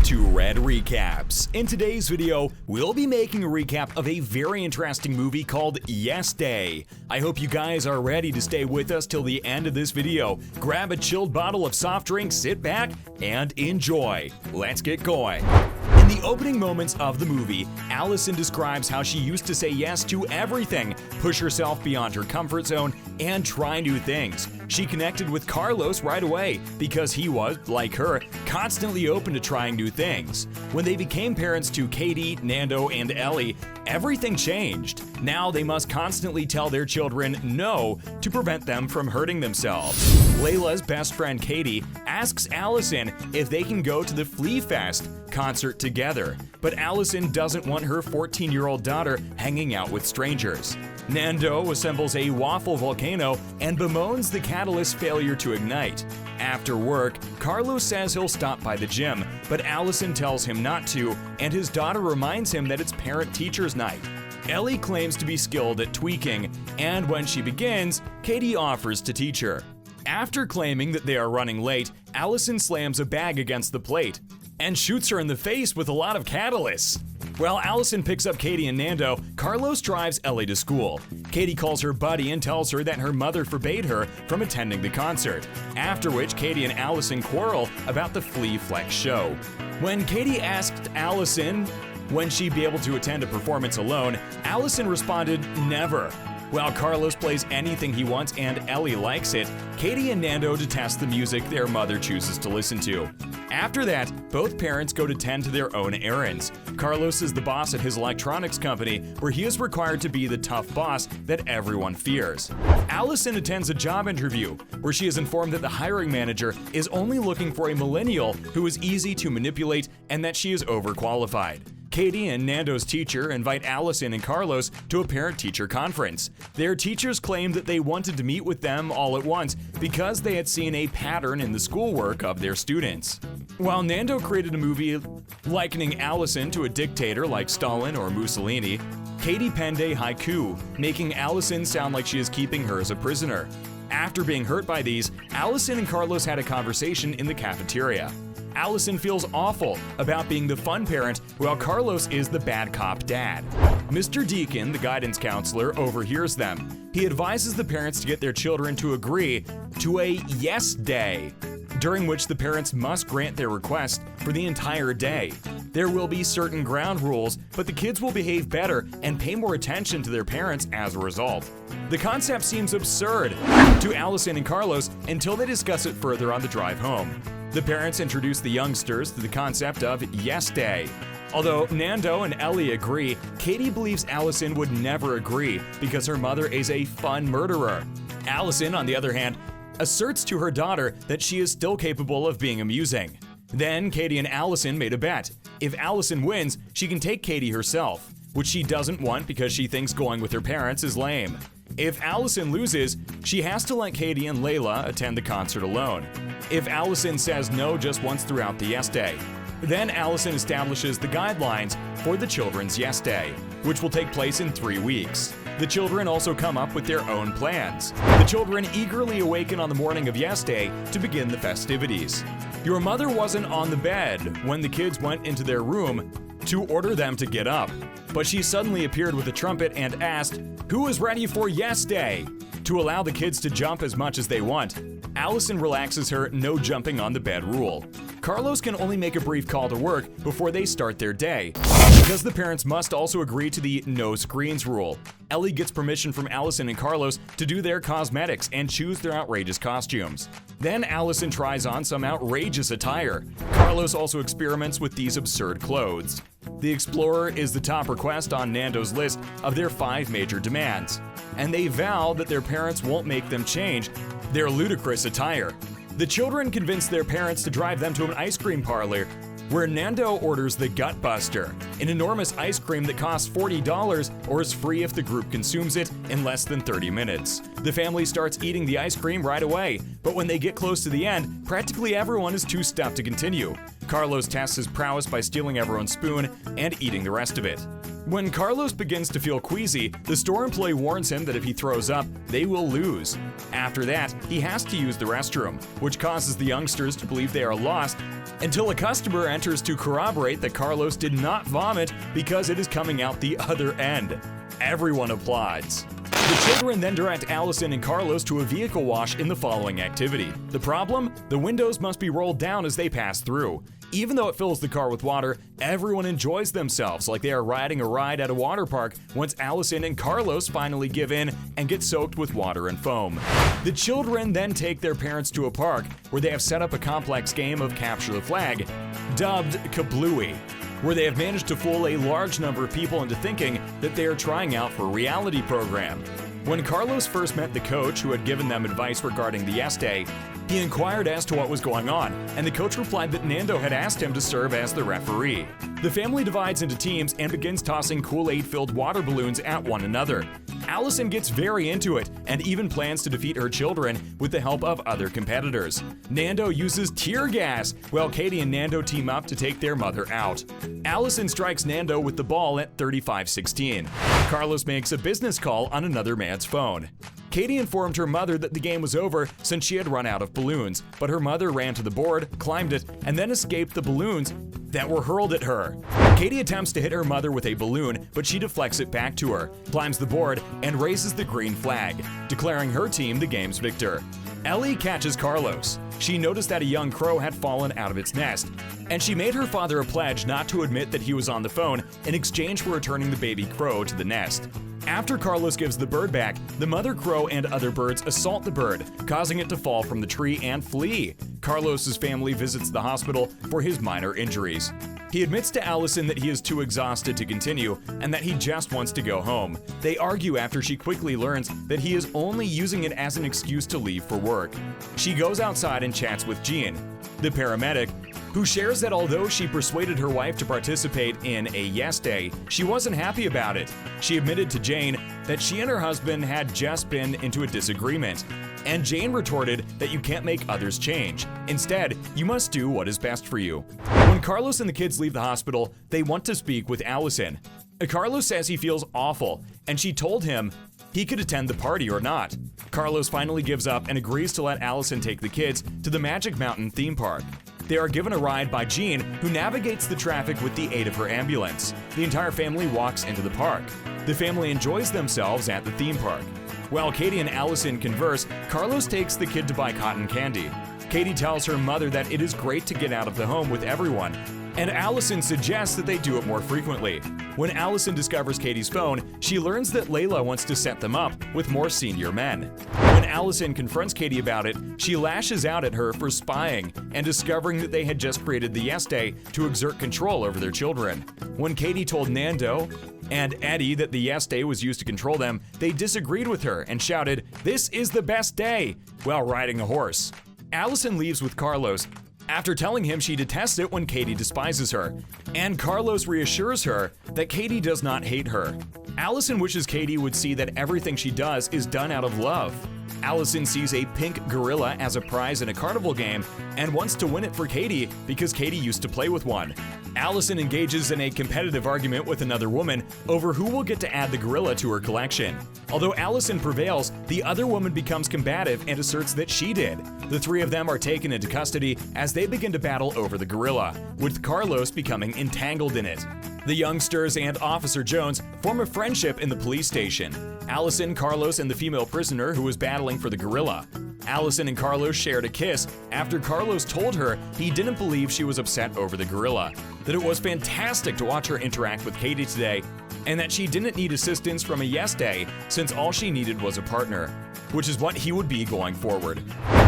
to Red Recaps. In today's video, we'll be making a recap of a very interesting movie called Yes Day. I hope you guys are ready to stay with us till the end of this video. Grab a chilled bottle of soft drink, sit back, and enjoy. Let's get going. In the opening moments of the movie, Allison describes how she used to say yes to everything, push herself beyond her comfort zone, and try new things. She connected with Carlos right away because he was, like her, constantly open to trying new things. When they became parents to Katie, Nando, and Ellie, everything changed. Now they must constantly tell their children no to prevent them from hurting themselves. Layla's best friend Katie asks Allison if they can go to the Flea Fest concert together, but Allison doesn't want her 14-year-old daughter hanging out with strangers. Nando assembles a waffle volcano and bemoans the catalyst's failure to ignite. After work, Carlos says he'll stop by the gym, but Allison tells him not to, and his daughter reminds him that it's parent-teacher's night. Ellie claims to be skilled at tweaking, and when she begins, Katie offers to teach her. After claiming that they are running late, Allison slams a bag against the plate and shoots her in the face with a lot of catalysts. While Allison picks up Katie and Nando, Carlos drives Ellie to school. Katie calls her buddy and tells her that her mother forbade her from attending the concert, after which Katie and Allison quarrel about the Flea Flex show. When Katie asked Allison when she'd be able to attend a performance alone, Allison responded, "Never." While Carlos plays anything he wants and Ellie likes it, Katie and Nando detest the music their mother chooses to listen to. After that, both parents go to tend to their own errands. Carlos is the boss at his electronics company, where he is required to be the tough boss that everyone fears. Allison attends a job interview, where she is informed that the hiring manager is only looking for a millennial who is easy to manipulate and that she is overqualified. Katie and Nando's teacher invite Allison and Carlos to a parent-teacher conference. Their teachers claim that they wanted to meet with them all at once because they had seen a pattern in the schoolwork of their students. While Nando created a movie likening Allison to a dictator like Stalin or Mussolini, Katie penned a haiku, making Allison sound like she is keeping her as a prisoner. After being hurt by these, Allison and Carlos had a conversation in the cafeteria. Allison feels awful about being the fun parent, while Carlos is the bad cop dad. Mr. Deacon, the guidance counselor, overhears them. He advises the parents to get their children to agree to a yes day, during which the parents must grant their request for the entire day. There will be certain ground rules, but the kids will behave better and pay more attention to their parents as a result. The concept seems absurd to Allison and Carlos until they discuss it further on the drive home. The parents introduce the youngsters to the concept of Yes Day. Although Nando and Ellie agree, Katie believes Allison would never agree because her mother is a fun murderer. Allison, on the other hand, asserts to her daughter that she is still capable of being amusing. Then Katie and Allison made a bet. If Allison wins, she can take Katie herself, which she doesn't want because she thinks going with her parents is lame. If Allison loses, she has to let Katie and Layla attend the concert alone. If Allison says no just once throughout the Yes Day, then Allison establishes the guidelines for the children's Yes Day, which will take place in 3 weeks. The children also come up with their own plans. The children eagerly awaken on the morning of Yes Day to begin the festivities. Your mother wasn't on the bed when the kids went into their room to order them to get up, but she suddenly appeared with a trumpet and asked, "Who is ready for Yes Day?" to allow the kids to jump as much as they want. Allison relaxes her no jumping on the bed rule. Carlos can only make a brief call to work before they start their day, because the parents must also agree to the no screens rule. Ellie gets permission from Allison and Carlos to do their cosmetics and choose their outrageous costumes. Then Allison tries on some outrageous attire. Carlos also experiments with these absurd clothes. The Explorer is the top request on Nando's list of their 5 major demands, and they vow that their parents won't make them change their ludicrous attire. The children convince their parents to drive them to an ice cream parlor where Nando orders the Gut Buster, an enormous ice cream that costs $40 or is free if the group consumes it in less than 30 minutes. The family starts eating the ice cream right away, but when they get close to the end, practically everyone is too stuffed to continue. Carlos tests his prowess by stealing everyone's spoon and eating the rest of it. When Carlos begins to feel queasy, the store employee warns him that if he throws up, they will lose. After that, he has to use the restroom, which causes the youngsters to believe they are lost until a customer enters to corroborate that Carlos did not vomit because it is coming out the other end. Everyone applauds. The children then direct Allison and Carlos to a vehicle wash in the following activity. The problem? The windows must be rolled down as they pass through. Even though it fills the car with water, everyone enjoys themselves like they are riding a ride at a water park once Allison and Carlos finally give in and get soaked with water and foam. The children then take their parents to a park where they have set up a complex game of capture the flag, dubbed Kablooey, where they have managed to fool a large number of people into thinking that they are trying out for a reality program. When Carlos first met the coach who had given them advice regarding the Yes Day, he inquired as to what was going on, and the coach replied that Nando had asked him to serve as the referee. The family divides into teams and begins tossing Kool-Aid-filled water balloons at one another. Allison gets very into it and even plans to defeat her children with the help of other competitors. Nando uses tear gas while Katie and Nando team up to take their mother out. Allison strikes Nando with the ball at 35-16. Carlos makes a business call on another man's phone. Katie informed her mother that the game was over since she had run out of balloons, but her mother ran to the board, climbed it, and then escaped the balloons that were hurled at her. Katie attempts to hit her mother with a balloon, but she deflects it back to her, climbs the board, and raises the green flag, declaring her team the game's victor. Ellie catches Carlos. She noticed that a young crow had fallen out of its nest, and she made her father a pledge not to admit that he was on the phone in exchange for returning the baby crow to the nest. After Carlos gives the bird back, the mother crow and other birds assault the bird, causing it to fall from the tree and flee. Carlos's family visits the hospital for his minor injuries. He admits to Allison that he is too exhausted to continue and that he just wants to go home. They argue after she quickly learns that he is only using it as an excuse to leave for work. She goes outside and chats with Jean, the paramedic, who shares that although she persuaded her wife to participate in a Yes Day, she wasn't happy about it. She admitted to Jane that she and her husband had just been into a disagreement, and Jane retorted that you can't make others change. Instead, you must do what is best for you. When Carlos and the kids leave the hospital, they want to speak with Allison. Carlos says he feels awful, and she told him he could attend the party or not. Carlos finally gives up and agrees to let Allison take the kids to the Magic Mountain theme park. They are given a ride by Jean, who navigates the traffic with the aid of her ambulance. The entire family walks into the park. The family enjoys themselves at the theme park. While Katie and Allison converse, Carlos takes the kid to buy cotton candy. Katie tells her mother that it is great to get out of the home with everyone, and Allison suggests that they do it more frequently. When Allison discovers Katie's phone, she learns that Layla wants to set them up with more senior men. When Allison confronts Katie about it, she lashes out at her for spying and discovering that they had just created the Yes Day to exert control over their children. When Katie told Nando and Eddie that the Yes Day was used to control them, they disagreed with her and shouted, "This is the best day," while riding a horse. Allison leaves with Carlos after telling him she detests it when Katie despises her, and Carlos reassures her that Katie does not hate her. Allison wishes Katie would see that everything she does is done out of love. Allison sees a pink gorilla as a prize in a carnival game and wants to win it for Katie because Katie used to play with one. Allison engages in a competitive argument with another woman over who will get to add the gorilla to her collection. Although Allison prevails, the other woman becomes combative and asserts that she did. The three of them are taken into custody as they begin to battle over the gorilla, with Carlos becoming entangled in it. The youngsters and Officer Jones form a friendship in the police station. Allison, Carlos, and the female prisoner who was battling for the gorilla. Allison and Carlos shared a kiss after Carlos told her he didn't believe she was upset over the gorilla, that it was fantastic to watch her interact with Katie today, and that she didn't need assistance from a Yes Day since all she needed was a partner, which is what he would be going forward.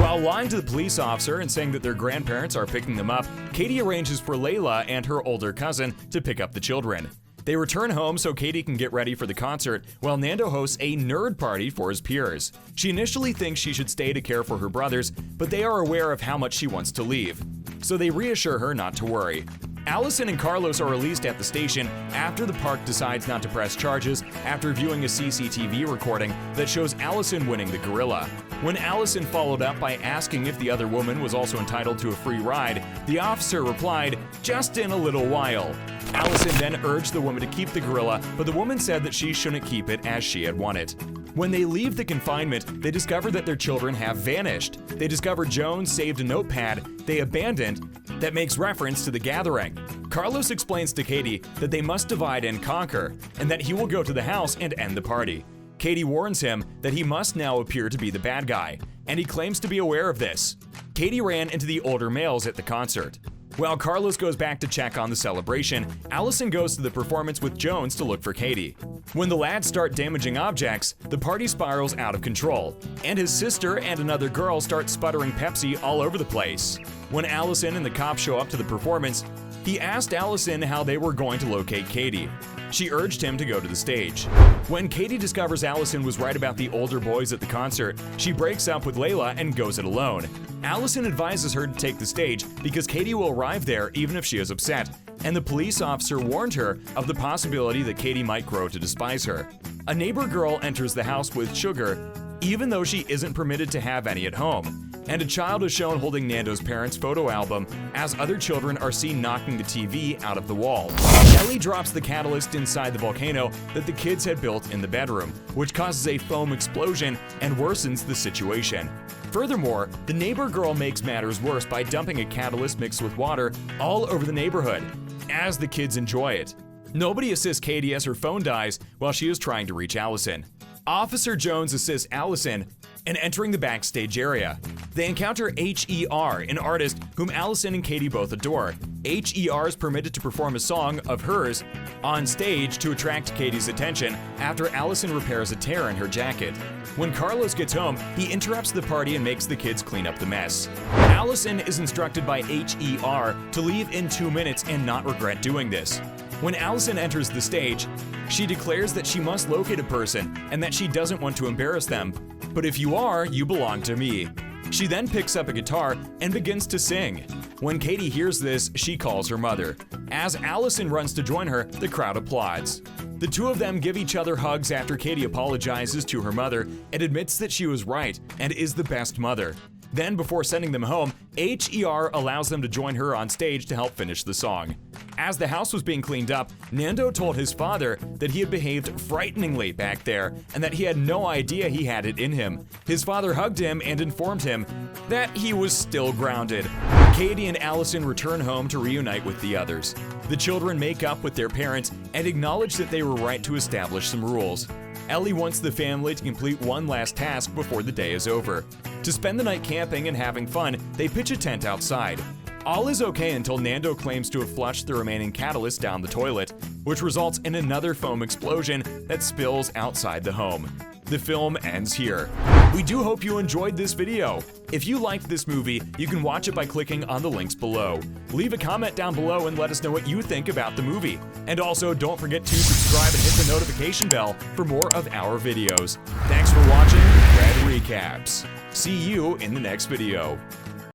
While lying to the police officer and saying that their grandparents are picking them up, Katie arranges for Layla and her older cousin to pick up the children. They return home so Katie can get ready for the concert, while Nando hosts a nerd party for his peers. She initially thinks she should stay to care for her brothers, but they are aware of how much she wants to leave, so they reassure her not to worry. Allison and Carlos are released at the station after the park decides not to press charges after viewing a CCTV recording that shows Allison winning the gorilla. When Allison followed up by asking if the other woman was also entitled to a free ride, the officer replied, "Just in a little while." Allison then urged the woman to keep the gorilla, but the woman said that she shouldn't keep it as she had won it. When they leave the confinement, they discover that their children have vanished. They discover Jones saved a notepad they abandoned that makes reference to the gathering. Carlos explains to Katie that they must divide and conquer, and that he will go to the house and end the party. Katie warns him that he must now appear to be the bad guy, and he claims to be aware of this. Katie ran into the older males at the concert. While Carlos goes back to check on the celebration, Allison goes to the performance with Jones to look for Katie. When the lads start damaging objects, the party spirals out of control, and his sister and another girl start sputtering Pepsi all over the place. When Allison and the cops show up to the performance, he asked Allison how they were going to locate Katie. She urged him to go to the stage. When Katie discovers Allison was right about the older boys at the concert, she breaks up with Layla and goes it alone. Allison advises her to take the stage because Katie will arrive there even if she is upset, and the police officer warned her of the possibility that Katie might grow to despise her. A neighbor girl enters the house with sugar, even though she isn't permitted to have any at home. And a child is shown holding Nando's parents' photo album as other children are seen knocking the TV out of the wall. Ellie drops the catalyst inside the volcano that the kids had built in the bedroom, which causes a foam explosion and worsens the situation. Furthermore, the neighbor girl makes matters worse by dumping a catalyst mixed with water all over the neighborhood, as the kids enjoy it. Nobody assists Katie as her phone dies while she is trying to reach Allison. Officer Jones assists Allison in entering the backstage area. They encounter H.E.R, an artist whom Allison and Katie both adore. H.E.R is permitted to perform a song of hers on stage to attract Katie's attention after Allison repairs a tear in her jacket. When Carlos gets home, he interrupts the party and makes the kids clean up the mess. Allison is instructed by H.E.R to leave in 2 minutes and not regret doing this. When Allison enters the stage, she declares that she must locate a person and that she doesn't want to embarrass them. "But if you are, you belong to me." She then picks up a guitar and begins to sing. When Katie hears this, she calls her mother. As Allison runs to join her, the crowd applauds. The two of them give each other hugs after Katie apologizes to her mother and admits that she was right and is the best mother. Then, before sending them home, H.E.R allows them to join her on stage to help finish the song. As the house was being cleaned up, Nando told his father that he had behaved frighteningly back there and that he had no idea he had it in him. His father hugged him and informed him that he was still grounded. Katie and Allison return home to reunite with the others. The children make up with their parents and acknowledge that they were right to establish some rules. Ellie wants the family to complete one last task before the day is over. To spend the night camping and having fun, they pitch a tent outside. All is okay until Nando claims to have flushed the remaining catalyst down the toilet, which results in another foam explosion that spills outside the home. The film ends here. We do hope you enjoyed this video. If you liked this movie, you can watch it by clicking on the links below. Leave a comment down below and let us know what you think about the movie. And also, don't forget to subscribe and hit the notification bell for more of our videos. Thanks for watching Red Recaps. See you in the next video.